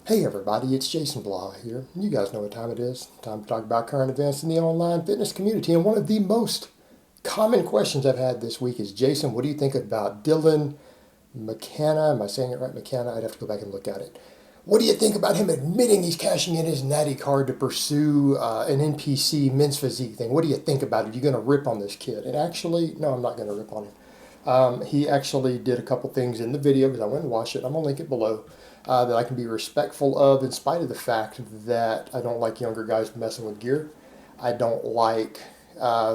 Hey everybody, it's Jason Blah here. You guys know what time it is. Time to talk about current events in the online fitness community. And one of the most common questions I've had this week is, Jason, what do you think about Dylan McKenna? Am I saying it right, McKenna? I'd have to go back and look at it. What do you think about him admitting he's cashing in his Natty card to pursue an NPC men's physique thing? What do you think about it? Are you going to rip on this kid? And actually, no, I'm not going to rip on him. He actually did a couple things in the video, because I went and watched it. I'm going to link it below, that I can be respectful of, in spite of the fact that I don't like younger guys messing with gear. I don't like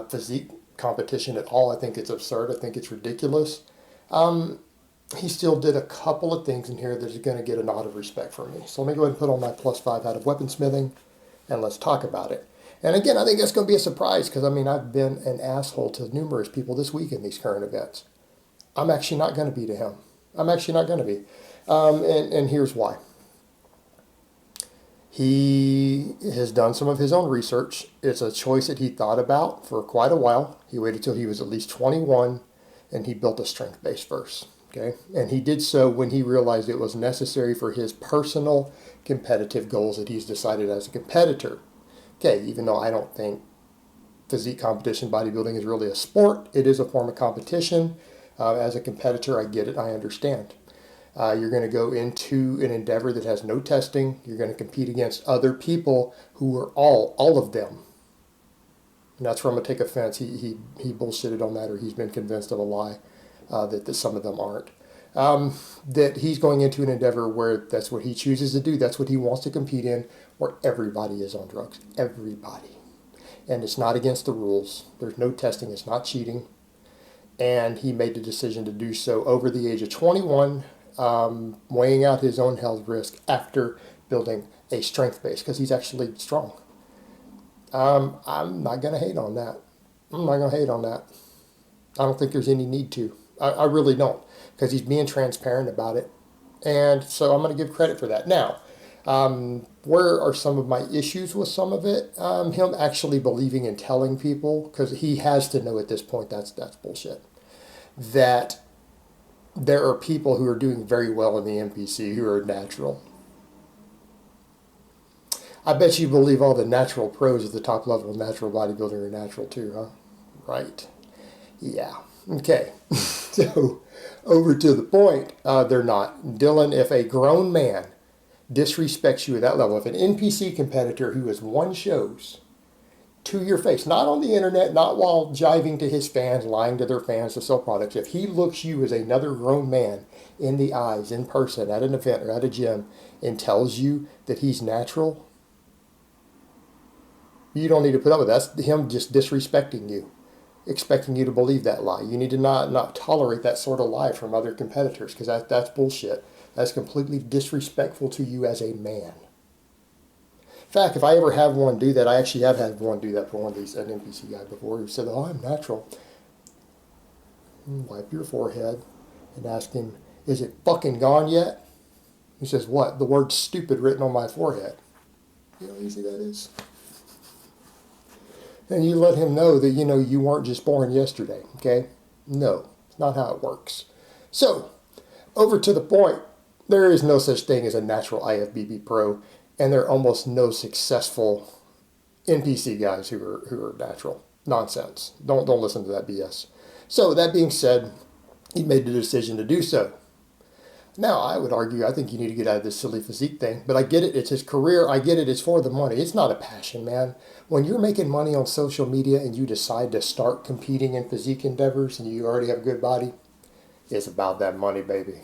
physique competition at all. I think it's absurd. I think it's ridiculous. He still did a couple of things in here that is going to get a nod of respect from me. So let me go ahead and put on my +5 out of weaponsmithing, and let's talk about it. And again, I think that's going to be a surprise, because, I mean, I've been an asshole to numerous people this week in these current events. I'm actually not going to be to him. I'm actually not going to be. And here's why. He has done some of his own research. It's a choice that he thought about for quite a while. He waited till he was at least 21, and he built a strength base first. Okay? And he did so when he realized it was necessary for his personal competitive goals that he's decided as a competitor. Okay, even though I don't think physique competition bodybuilding is really a sport, it is a form of competition. As a competitor, I get it, I understand. You're going to go into an endeavor that has no testing. You're going to compete against other people who are all of them. And that's where I'm going to take offense. He bullshitted on that, or he's been convinced of a lie that some of them aren't. That he's going into an endeavor where that's what he chooses to do. That's what he wants to compete in, where everybody is on drugs. Everybody. And it's not against the rules. There's no testing. It's not cheating. And he made the decision to do so over the age of 21, weighing out his own health risk after building a strength base, because he's actually strong. I'm not going to hate on that. I'm not going to hate on that. I don't think there's any need to. I really don't, because he's being transparent about it. And so I'm going to give credit for that. Now, where are some of my issues with some of it? Him actually believing and telling people, because he has to know at this point that's bullshit, that there are people who are doing very well in the NPC who are natural. I bet you believe all the natural pros at the top level of natural bodybuilding are natural too, huh? Right. Yeah. Okay. So, over to the point, they're not. Dylan, if a grown man disrespects you at that level, if an NPC competitor who has won shows to your face, not on the internet, not while jiving to his fans, lying to their fans to sell products, if he looks you as another grown man in the eyes, in person, at an event or at a gym, and tells you that he's natural, you don't need to put up with that. That's him just disrespecting you, expecting you to believe that lie. You need to not tolerate that sort of lie from other competitors, because that's bullshit. That's completely disrespectful to you as a man. In fact, if I ever have one do that, I actually have had one do that for one of these, an NPC guy before, who said, "Oh, I'm natural." Wipe your forehead and ask him, "Is it fucking gone yet?" He says, "What?" "The word stupid written on my forehead." You know how easy that is? And you let him know that, you weren't just born yesterday, okay? No, it's not how it works. So, over to the point, there is no such thing as a natural IFBB pro, and there are almost no successful NPC guys who are natural. Nonsense. Don't listen to that BS. So, that being said, he made the decision to do so. Now, I would argue, I think you need to get out of this silly physique thing, but I get it, it's his career, I get it, it's for the money. It's not a passion, man. When you're making money on social media and you decide to start competing in physique endeavors and you already have a good body, it's about that money, baby.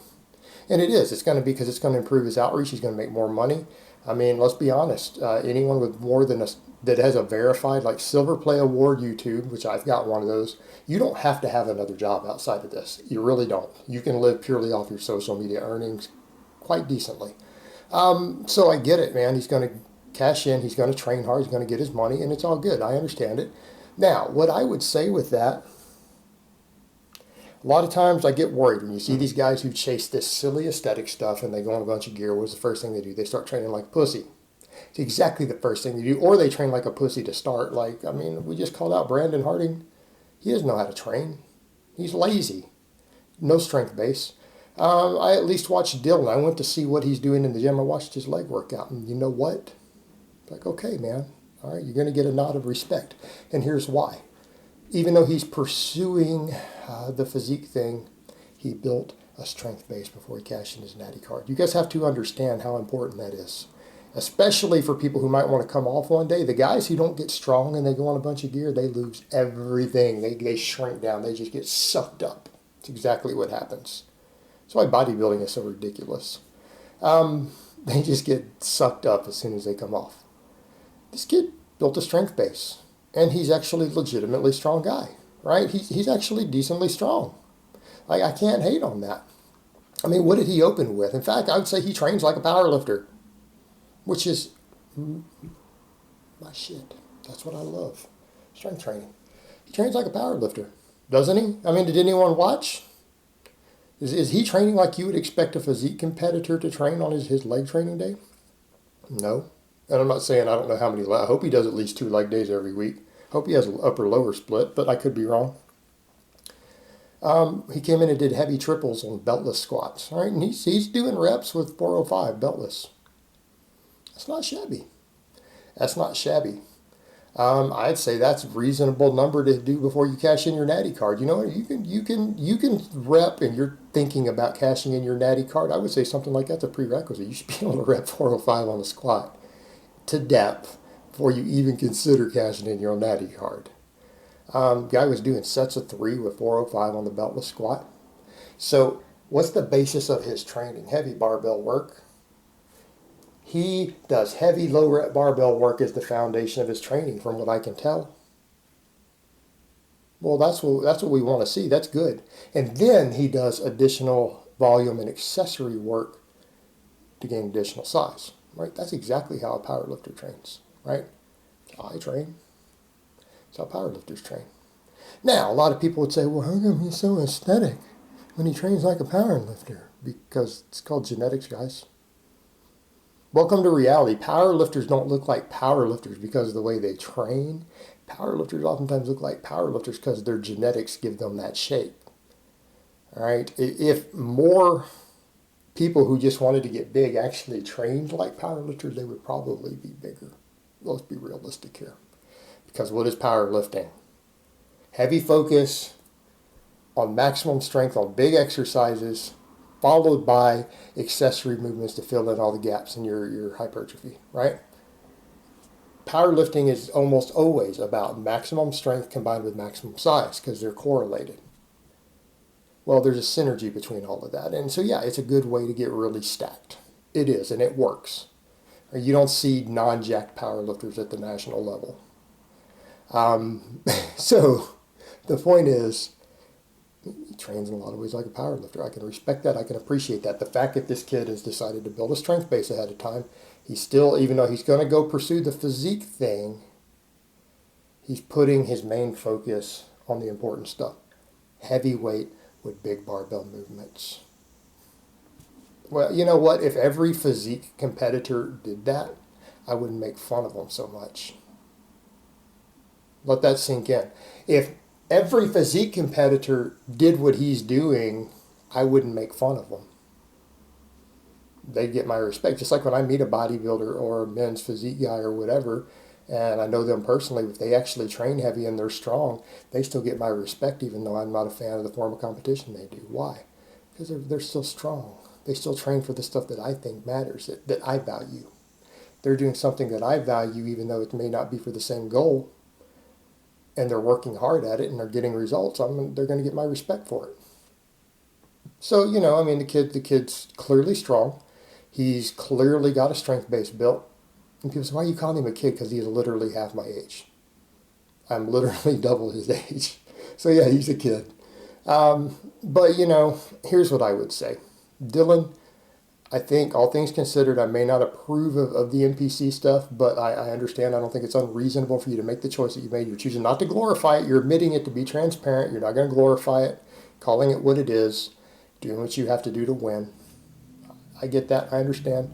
And it is. It's going to be, because it's going to improve his outreach. He's going to make more money. I mean, let's be honest. Anyone with more than that has a verified, like, Silver Play Award YouTube, which I've got one of those, you don't have to have another job outside of this. You really don't. You can live purely off your social media earnings quite decently. So I get it, man. He's going to cash in. He's going to train hard. He's going to get his money, and it's all good. I understand it. Now, what I would say with that, a lot of times I get worried when you see these guys who chase this silly aesthetic stuff and they go on a bunch of gear. What's the first thing they do? They start training like pussy. It's exactly the first thing they do. Or they train like a pussy to start. Like, I mean, we just called out Brandon Harding. He doesn't know how to train. He's lazy. No strength base. I at least watched Dylan. I went to see what he's doing in the gym. I watched his leg workout, and you know what? Like, okay, man, all right, you're going to get a nod of respect. And here's why. Even though he's pursuing the physique thing, he built a strength base before he cashed in his Natty card. You guys have to understand how important that is, especially for people who might want to come off one day. The guys who don't get strong and they go on a bunch of gear, they lose everything. They shrink down. They just get sucked up. It's exactly what happens. That's why bodybuilding is so ridiculous. They just get sucked up as soon as they come off. This kid built a strength base, and he's actually a legitimately strong guy, right? He's actually decently strong. I can't hate on that. I mean, what did he open with? In fact, I would say he trains like a power lifter, which is my shit. That's what I love. Strength training. He trains like a power lifter, doesn't he? I mean, did anyone watch? Is he training like you would expect a physique competitor to train on his leg training day? No. And I'm not saying I don't know how many. I hope he does at least 2 leg days every week. Hope he has an upper-lower split, but I could be wrong. He came in and did heavy triples on beltless squats. All right, and he's doing reps with 405 beltless. That's not shabby. That's not shabby. I'd say that's a reasonable number to do before you cash in your Natty card. You know, you can rep, and you're thinking about cashing in your Natty card. I would say something like that's a prerequisite. You should be able to rep 405 on a squat to depth before you even consider cashing in your Natty card. Guy was doing sets of 3 with 405 on the beltless squat. So what's the basis of his training? Heavy barbell work. He does heavy low rep barbell work as the foundation of his training, from what I can tell. Well, that's what we want to see. That's good. And then he does additional volume and accessory work to gain additional size. Right? That's exactly how a powerlifter trains. Right? I train. That's how powerlifters train. Now, a lot of people would say, well, how come he's so aesthetic when he trains like a powerlifter? Because it's called genetics, guys. Welcome to reality. Powerlifters don't look like powerlifters because of the way they train. Powerlifters oftentimes look like powerlifters because their genetics give them that shape. All right. If more people who just wanted to get big actually trained like powerlifters, they would probably be bigger. Let's be realistic here. Because what is powerlifting? Heavy focus on maximum strength on big exercises, followed by accessory movements to fill in all the gaps in your hypertrophy, right? Powerlifting is almost always about maximum strength combined with maximum size because they're correlated. Well, there's a synergy between all of that. And so, yeah, it's a good way to get really stacked. It is, and it works. You don't see non-jacked powerlifters at the national level. So the point is, he trains in a lot of ways like a powerlifter. I can respect that. I can appreciate that. The fact that this kid has decided to build a strength base ahead of time, he's still, even though he's going to go pursue the physique thing, he's putting his main focus on the important stuff. Heavy weight with big barbell movements. Well, you know what? If every physique competitor did that, I wouldn't make fun of them so much. Let that sink in. If every physique competitor did what he's doing, I wouldn't make fun of them. They'd get my respect. Just like when I meet a bodybuilder or a men's physique guy or whatever, and I know them personally, if they actually train heavy and they're strong, they still get my respect even though I'm not a fan of the form of competition they do. Why? Because they're still strong. They still train for the stuff that I think matters, that I value. They're doing something that I value even though it may not be for the same goal. And they're working hard at it and they're getting results, they're going to get my respect for it. So, you know, I mean, the kid's clearly strong. He's clearly got a strength base built. And people say, why are you calling him a kid? Because he's literally half my age. I'm literally double his age. So, yeah, he's a kid. But, you know, here's what I would say. Dylan, I think, all things considered, I may not approve of the NPC stuff, but I understand. I don't think it's unreasonable for you to make the choice that you made. You're choosing not to glorify it. You're admitting it to be transparent. You're not going to glorify it, calling it what it is, doing what you have to do to win. I get that. I understand.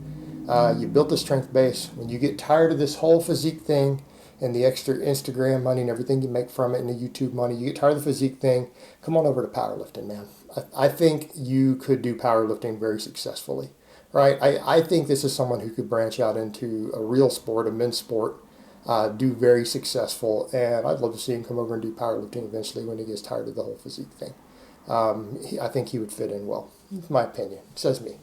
You built the strength base. When you get tired of this whole physique thing and the extra Instagram money and everything you make from it and the YouTube money, you get tired of the physique thing, come on over to powerlifting, man. I think you could do powerlifting very successfully, right? I think this is someone who could branch out into a real sport, a men's sport, do very successful, and I'd love to see him come over and do powerlifting eventually when he gets tired of the whole physique thing. I think he would fit in well. It's my opinion. It says me.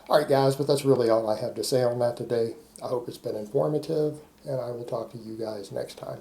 All right, guys, but that's really all I have to say on that today. I hope it's been informative, and I will talk to you guys next time.